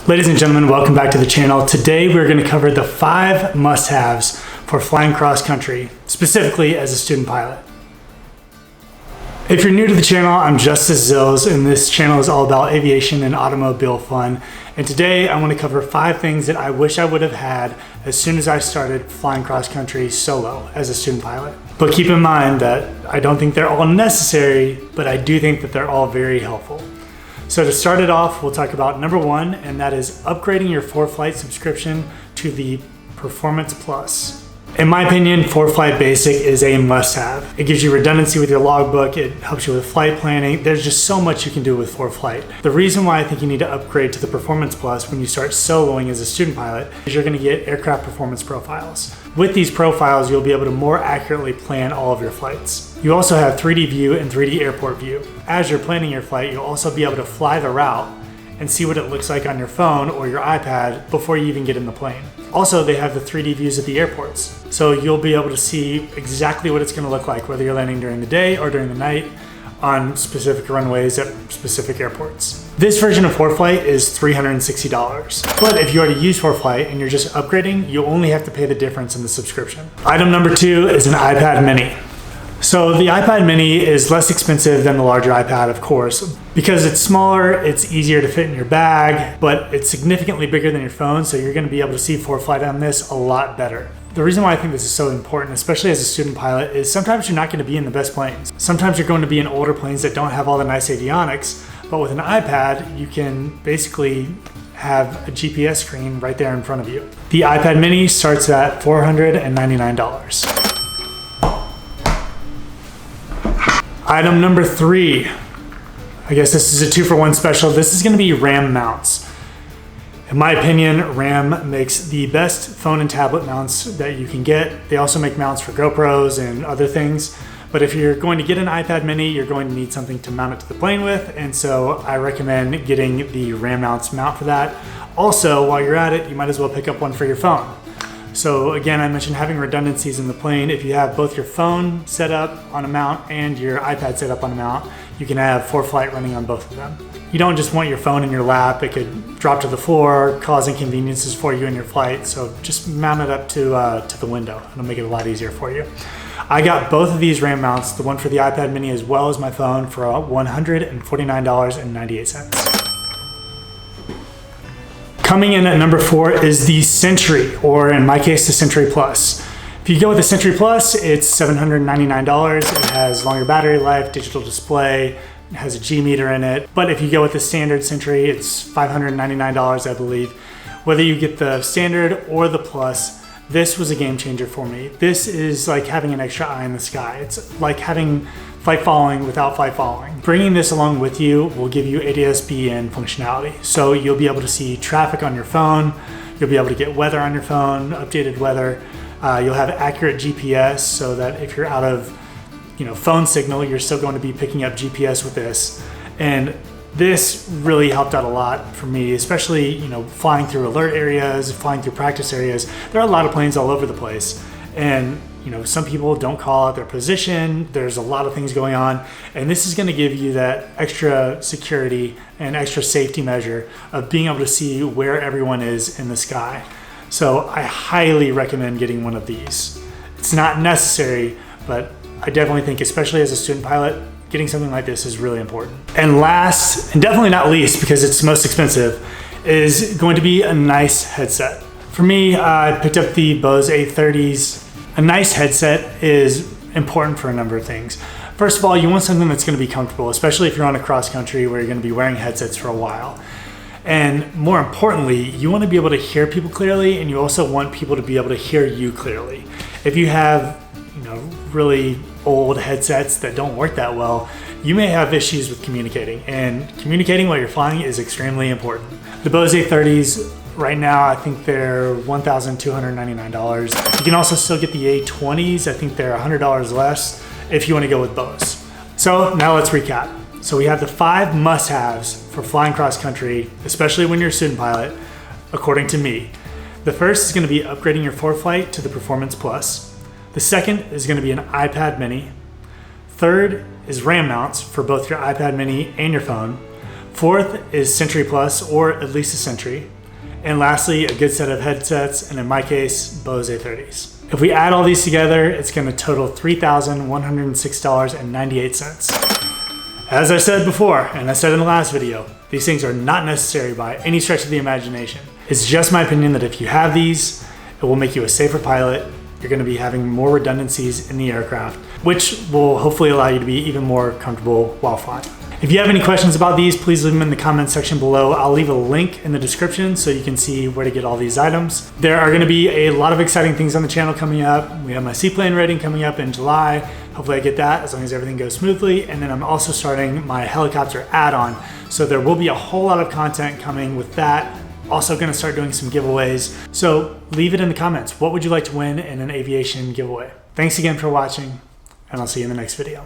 Ladies and gentlemen, welcome back to the channel. Today we're going to cover the 5 must-haves for flying cross-country, specifically as a student pilot. If you're new to the channel, I'm Justice Zills, and this channel is all about aviation and automobile fun. And today I want to cover 5 things that I wish I would have had as soon as I started flying cross-country solo as a student pilot. But keep in mind that I don't think they're all necessary, but I do think that they're all very helpful. So to start it off, we'll talk about number 1, and that is upgrading your ForeFlight subscription to the Performance Plus. In my opinion, ForeFlight Basic is a must-have. It gives you redundancy with your logbook, it helps you with flight planning. There's just so much you can do with ForeFlight. The reason why I think you need to upgrade to the Performance Plus when you start soloing as a student pilot is you're going to get aircraft performance profiles. With these profiles, you'll be able to more accurately plan all of your flights. You also have 3D view and 3D airport view. As you're planning your flight, you'll also be able to fly the route and see what it looks like on your phone or your iPad before you even get in the plane. Also, they have the 3D views at the airports. So you'll be able to see exactly what it's going to look like, whether you're landing during the day or during the night on specific runways at specific airports. This version of ForeFlight is $360. But if you already use ForeFlight and you're just upgrading, you only have to pay the difference in the subscription. Item number 2 is an iPad mini. So the iPad mini is less expensive than the larger iPad, of course. Because it's smaller, it's easier to fit in your bag, but it's significantly bigger than your phone, so you're going to be able to see ForeFlight on this a lot better. The reason why I think this is so important, especially as a student pilot, is sometimes you're not going to be in the best planes. Sometimes you're going to be in older planes that don't have all the nice avionics, but with an iPad, you can basically have a GPS screen right there in front of you. The iPad mini starts at $499. Item number 3, I guess this is a 2-for-1 special. This is going to be RAM mounts. In my opinion, RAM makes the best phone and tablet mounts that you can get. They also make mounts for GoPros and other things. But if you're going to get an iPad mini, you're going to need something to mount it to the plane with. And so I recommend getting the RAM mounts mount for that. Also, while you're at it, you might as well pick up one for your phone. So again, I mentioned having redundancies in the plane. If you have both your phone set up on a mount and your iPad set up on a mount, you can have ForeFlight running on both of them. You don't just want your phone in your lap. It could drop to the floor, cause inconveniences for you in your flight. So just mount it up to the window. It'll make it a lot easier for you. I got both of these RAM mounts, the one for the iPad mini as well as my phone, for $149.98. Coming in at number 4 is the Century, or in my case, the Century Plus. If you go with the Century Plus, it's $799. It has longer battery life, digital display, it has a G meter in it. But if you go with the standard Century, it's $599, I believe. Whether you get the standard or the Plus, this was a game changer for me. This is like having an extra eye in the sky. It's like having flight following without flight following. Bringing this along with you will give you ADS-BN functionality. So you'll be able to see traffic on your phone. You'll be able to get weather on your phone, updated weather. You'll have accurate GPS so that if you're out of phone signal, you're still going to be picking up GPS with this. And this really helped out a lot for me, especially flying through alert areas, flying through practice areas. There are a lot of planes all over the place, and some people don't call out their position. There's a lot of things going on, and this is going to give you that extra security and extra safety measure of being able to see where everyone is in the sky. So I highly recommend getting one of these. It's not necessary, but I definitely think, especially as a student pilot, getting something like this is really important. And last, and definitely not least, because it's most expensive, is going to be a nice headset. For me, I picked up the Bose A30s. A nice headset is important for a number of things. First of all, you want something that's going to be comfortable, especially if you're on a cross country where you're going to be wearing headsets for a while. And more importantly, you want to be able to hear people clearly, and you also want people to be able to hear you clearly. If you have, really old headsets that don't work that well, you may have issues with communicating, and communicating while you're flying is extremely important. The Bose A30s, right now, I think they're $1,299. You can also still get the A20s. I think they're $100 less if you want to go with Bose. So now let's recap. So we have the 5 must-haves for flying cross-country, especially when you're a student pilot, according to me. The first is going to be upgrading your ForeFlight to the Performance Plus. The second is going to be an iPad mini. Third is RAM mounts for both your iPad mini and your phone. Fourth is Century Plus, or at least a Century. And lastly, a good set of headsets, and in my case, Bose A30s. If we add all these together, it's gonna total $3,106.98. As I said before, and I said in the last video, these things are not necessary by any stretch of the imagination. It's just my opinion that if you have these, it will make you a safer pilot. You're gonna be having more redundancies in the aircraft, which will hopefully allow you to be even more comfortable while flying. If you have any questions about these, please leave them in the comments section below. I'll leave a link in the description so you can see where to get all these items. There are gonna be a lot of exciting things on the channel coming up. We have my seaplane rating coming up in July. Hopefully I get that as long as everything goes smoothly. And then I'm also starting my helicopter add-on. So there will be a whole lot of content coming with that. Also gonna start doing some giveaways. So leave it in the comments. What would you like to win in an aviation giveaway? Thanks again for watching, and I'll see you in the next video.